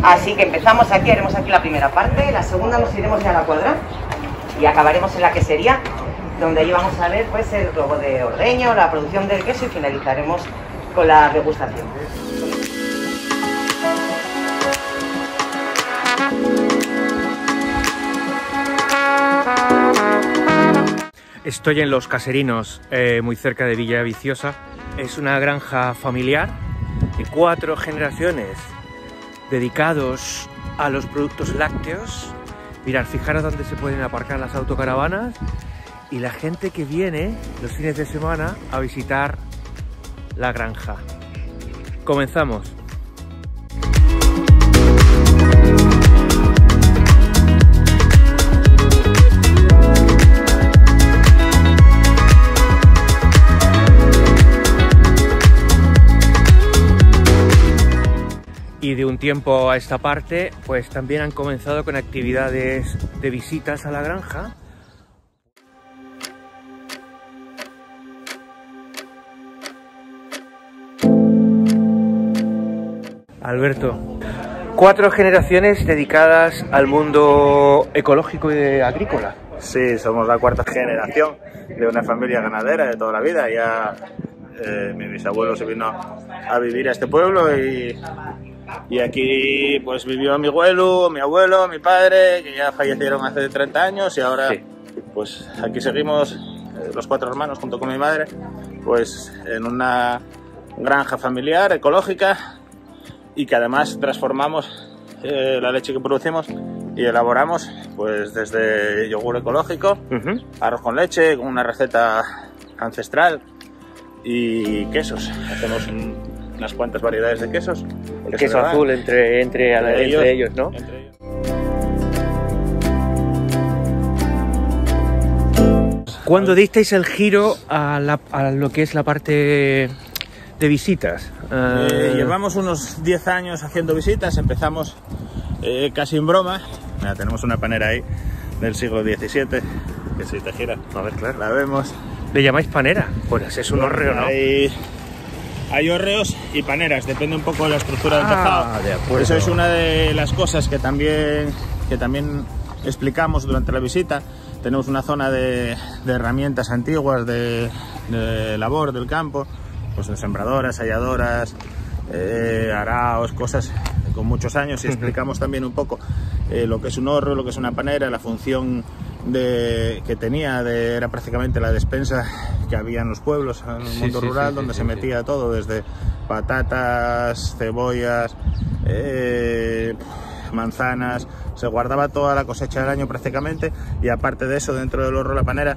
Así que empezamos aquí, haremos aquí la primera parte, la segunda nos iremos ya a la cuadra y acabaremos en la quesería, donde ahí vamos a ver pues el globo de ordeño, la producción del queso y finalizaremos con la degustación. Estoy en Los Caserinos, muy cerca de Villaviciosa. Es una granja familiar de 4 generaciones dedicados a los productos lácteos. Mirad, fijaros dónde se pueden aparcar las autocaravanas y la gente que viene los fines de semana a visitar la granja. Comenzamos. Y de un tiempo a esta parte, pues también han comenzado con actividades de visitas a la granja. Alberto, 4 generaciones dedicadas al mundo ecológico y agrícola. Sí, somos la 4ª generación de una familia ganadera de toda la vida. Ya mi bisabuelo se vino a vivir a este pueblo y aquí pues vivió mi abuelo, mi padre, que ya fallecieron hace 30 años y ahora sí, pues aquí seguimos los 4 hermanos junto con mi madre, pues en una granja familiar ecológica y que además transformamos la leche que producimos y elaboramos pues desde yogur ecológico, arroz con leche, con una receta ancestral y quesos. Hacemos unas cuantas variedades de quesos. El queso azul entre ellos, ¿no? Entre ellos. ¿Cuándo disteis el giro a lo que es la parte de visitas? Llevamos unos 10 años haciendo visitas. Empezamos casi en broma. Mira, tenemos una panera ahí del siglo XVII que si te gira, a ver, claro, la vemos. ¿Le llamáis panera? Pues es un hórreo, ¿no? Hay hórreos y paneras, depende un poco de la estructura del tejado. De acuerdo. Eso es una de las cosas que también explicamos durante la visita. Tenemos una zona de herramientas antiguas de labor del campo, pues de sembradoras, halladoras, araos, cosas con muchos años, y explicamos también un poco lo que es un hórreo, lo que es una panera, la función que tenía, era prácticamente la despensa que había en los pueblos, en el mundo rural, donde se metía todo, desde patatas, cebollas, manzanas, se guardaba toda la cosecha del año prácticamente, y aparte de eso, dentro del horno de la panera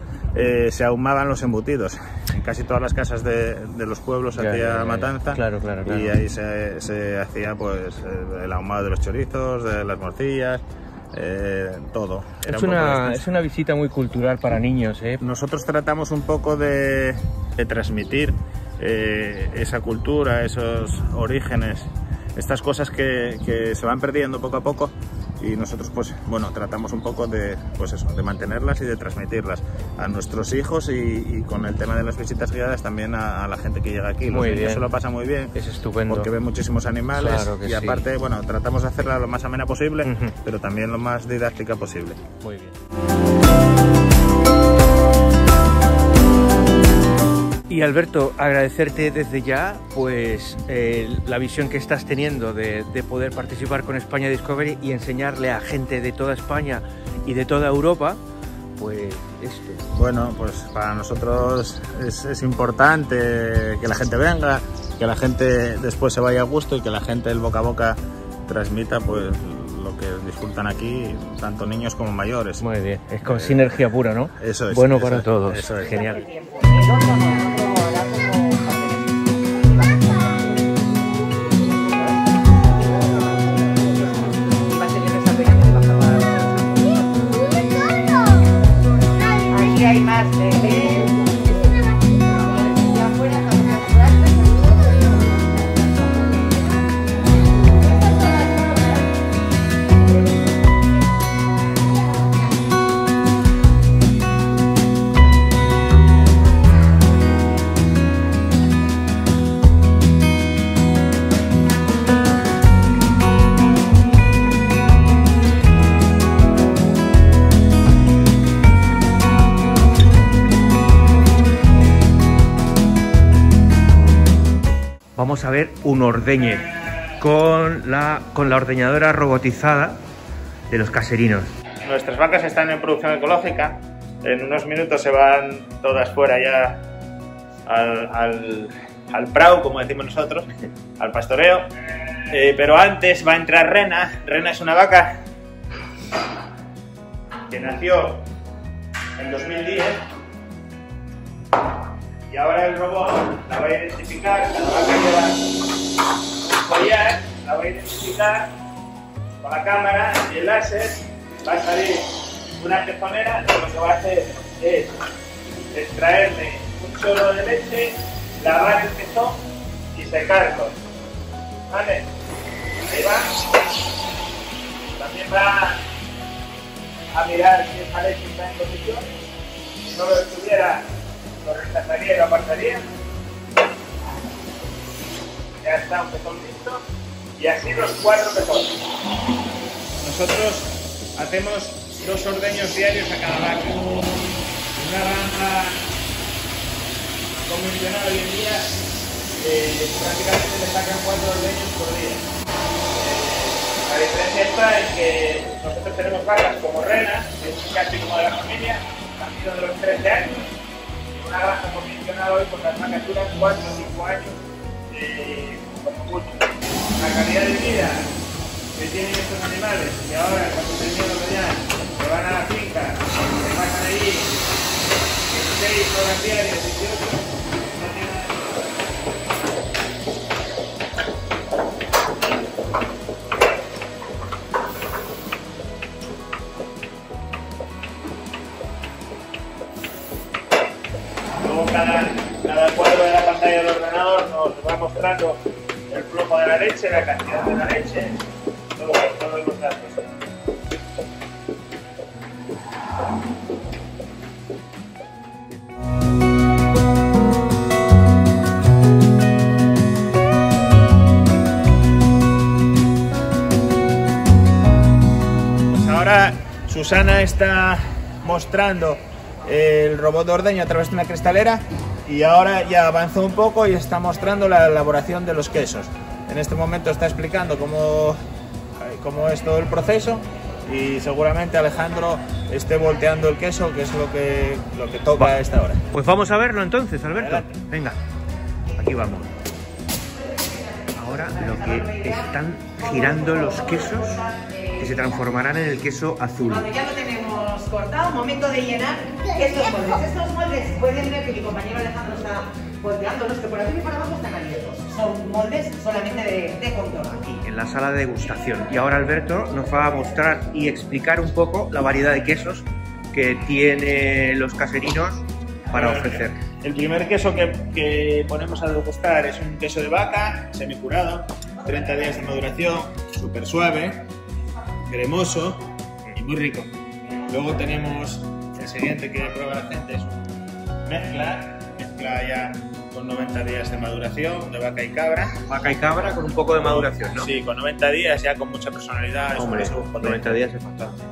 se ahumaban los embutidos. En casi todas las casas de los pueblos se hacía matanza. Claro. Y ahí se hacía pues el ahumado de los chorizos, de las morcillas, todo. Es una visita muy cultural para niños, ¿eh? Nosotros tratamos un poco de transmitir esa cultura, esos orígenes, estas cosas que se van perdiendo poco a poco, y nosotros pues bueno, tratamos un poco de mantenerlas y de transmitirlas a nuestros hijos, y con el tema de las visitas guiadas también a la gente que llega aquí. Los niños se lo pasan muy bien, es estupendo, porque ven muchísimos animales, claro que y aparte bueno, tratamos de hacerla lo más amena posible, pero también lo más didáctica posible. Muy bien. Y Alberto, agradecerte desde ya pues la visión que estás teniendo de poder participar con España Discovery y enseñarle a gente de toda España y de toda Europa pues esto. Bueno, pues para nosotros es importante que la gente venga, que la gente después se vaya a gusto, y que la gente, el boca a boca, transmita pues lo que disfrutan aquí, tanto niños como mayores. Muy bien, es con sinergia pura, ¿no? Eso es. Bueno para todos. Eso es. Genial. Hay más bebés. vamos a ver un ordeñe con la ordeñadora robotizada de los caserinos. Nuestras vacas están en producción ecológica. En unos minutos se van todas fuera ya al prau, como decimos nosotros, al pastoreo. Pero antes va a entrar Rena. Rena es una vaca que nació en 2010 y ahora el robot la va a identificar. La vaca lleva un collar, la va a identificar con la cámara y el láser. Va a salir una pezonera y lo que va a hacer es extraerle un chorro de leche, lavar el pezón y secarlo. ¿Vale? Ahí va. También va a mirar si esa leche está en condiciones. Si no lo estuviera, lo rechazaría y lo apartaría. Ya está un pezón listo. Y así los 4 pezones. Nosotros hacemos 2 ordeños diarios a cada vaca. Una granja convencional hoy en día prácticamente le sacan 4 ordeños por día. La diferencia está en que nosotros tenemos vacas como Rena, que es casi como de la familia, nacido de los 13 años. Una granja convencional hoy con las vacas duran 4 o 5 años como mucho. La calidad de vida que tienen estos animales, que ahora cuando terminan de ordeñar se van a la finca, se pasan allí 16 horas diarias, 18, no tiene nada de eso. Luego cada cuadro de la pantalla del ordenador nos va mostrando el flujo de la leche, la cantidad de la leche, todos los datos. Pues ahora Susana está mostrando el robot de ordeño a través de una cristalera y ahora ya avanzó un poco y está mostrando la elaboración de los quesos. En este momento está explicando cómo es todo el proceso y seguramente Alejandro esté volteando el queso, que es lo que toca a esta hora. Pues vamos a verlo entonces, Alberto. Adelante. Venga, aquí vamos. Ahora lo que están girando los quesos que se transformarán en el queso azul. Cuando ya lo tenemos cortado, momento de llenar estos moldes. Estos moldes pueden ver que mi compañero Alejandro está volteándolos, que por aquí y por abajo están abiertos. Son moldes solamente de contorno. Aquí, en la sala de degustación. Y ahora Alberto nos va a mostrar y explicar un poco la variedad de quesos que tiene los caserinos para ofrecer. El primer queso que ponemos a degustar es un queso de vaca, semicurado, 30 días de maduración, súper suave, cremoso y muy rico. Luego tenemos el siguiente que prueba la gente, es mezcla ya con 90 días de maduración de vaca y cabra. Vaca y cabra con un poco de maduración, ¿no? Sí, con 90 días ya con mucha personalidad. Hombre, es un queso potente. 90 días es bastante.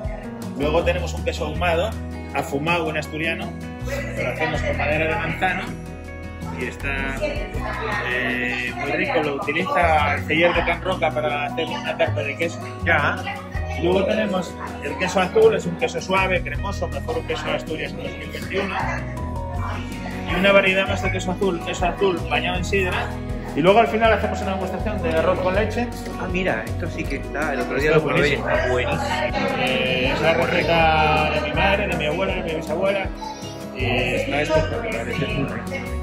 Luego tenemos un queso ahumado, afumado en asturiano, que lo hacemos con madera de manzano y está muy rico. Lo utiliza el taller de Can Roca para hacer una tarta de queso. Ya. Luego tenemos el queso azul, es un queso suave, cremoso, mejor un queso de Asturias en 2021. Y una variedad más de queso azul bañado en sidra. Y luego al final hacemos una degustación de arroz con leche. Ah, mira, esto sí que está, el otro día Está lo probé, buenísimo. está buenísimo. Es la receta de mi madre, de mi abuela, de mi bisabuela. Y está espectacular, es muy rico.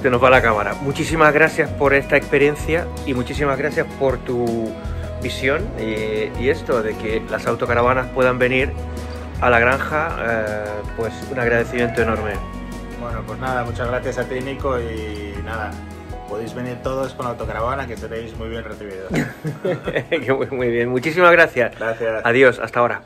Se nos va la cámara. Muchísimas gracias por esta experiencia y muchísimas gracias por tu visión y esto de que las autocaravanas puedan venir a la granja, pues un agradecimiento enorme. Bueno, pues nada, muchas gracias a ti, Nico, y nada, podéis venir todos con la autocaravana, que seréis muy bien recibidos. Muy bien, muchísimas gracias. Gracias. Adiós, hasta ahora.